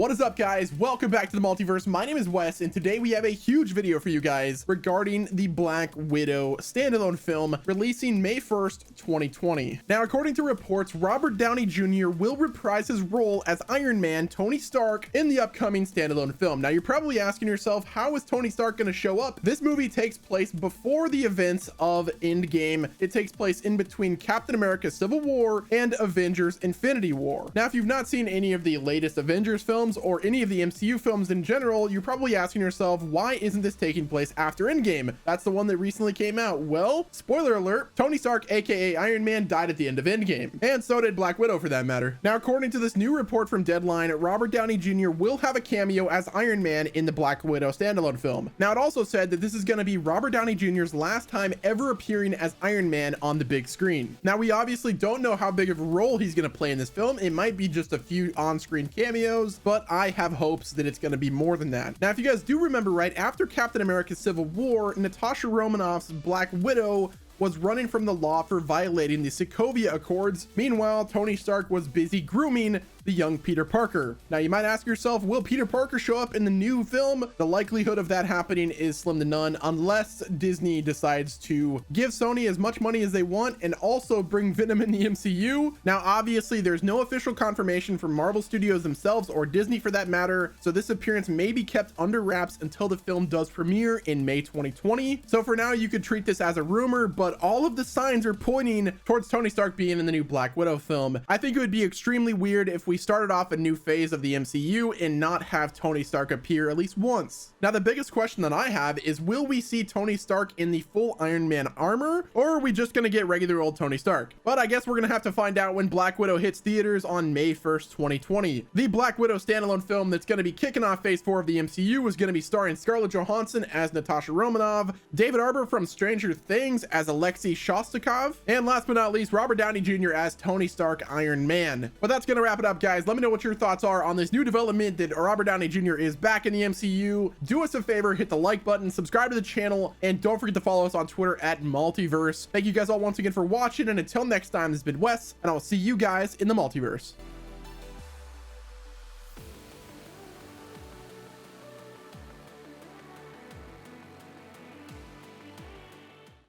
What is up, guys? Welcome back to the Multiverse. My name is Wes, and today we have a huge video for you guys regarding the Black Widow standalone film releasing May 1st, 2020. Now, according to reports, Robert Downey Jr. will reprise his role as Iron Man, Tony Stark, in the upcoming standalone film. Now, you're probably asking yourself, how is Tony Stark going to show up? This movie takes place before the events of Endgame. It takes place in between Captain America Civil War and Avengers Infinity War. Now, if you've not seen any of the latest Avengers films or any of the MCU films in general, you're probably asking yourself, why isn't this taking place after Endgame? That's the one that recently came out. Well, spoiler alert, Tony Stark, aka Iron Man, died at the end of Endgame, and so did Black Widow for that matter. Now, according to this new report from Deadline, Robert Downey Jr. will have a cameo as Iron Man in the Black Widow standalone film. Now, it also said that this is going to be Robert Downey Jr.'s last time ever appearing as Iron Man on the big screen. Now, we obviously don't know how big of a role he's going to play in this film. It might be just a few on-screen cameos, but I have hopes that it's going to be more than that. Now, if you guys do remember, right after Captain America Civil War, Natasha Romanoff's Black Widow was running from the law for violating the Sokovia Accords. Meanwhile, Tony Stark was busy grooming the young Peter Parker. Now, you might ask yourself, will Peter Parker show up in the new film? The likelihood of that happening is slim to none, unless Disney decides to give Sony as much money as they want and also bring Venom in the MCU. Now, obviously, there's no official confirmation from Marvel Studios themselves or Disney for that matter, so this appearance may be kept under wraps until the film does premiere in May 2020. So for now, you could treat this as a rumor, but all of the signs are pointing towards Tony Stark being in the new Black Widow film. I think it would be extremely weird if we started off a new phase of the MCU and not have Tony Stark appear at least once. Now, the biggest question that I have is, will we see Tony Stark in the full Iron Man armor, or are we just going to get regular old Tony Stark? But I guess we're going to have to find out when Black Widow hits theaters on May 1st, 2020. The Black Widow standalone film that's going to be kicking off phase 4 of the MCU is going to be starring Scarlett Johansson as Natasha Romanoff, David Harbour from Stranger Things as Alexei Shostakov, and last but not least, Robert Downey Jr. as Tony Stark Iron Man. But that's going to wrap it up, guys. Let me know what your thoughts are on this new development that Robert Downey Jr. is back in the MCU. Do us a favor, hit the like button, subscribe to the channel, and don't forget to follow us on Twitter at Multiverse. Thank you guys all once again for watching, and until next time, this has been Wes, and I will see you guys in the Multiverse.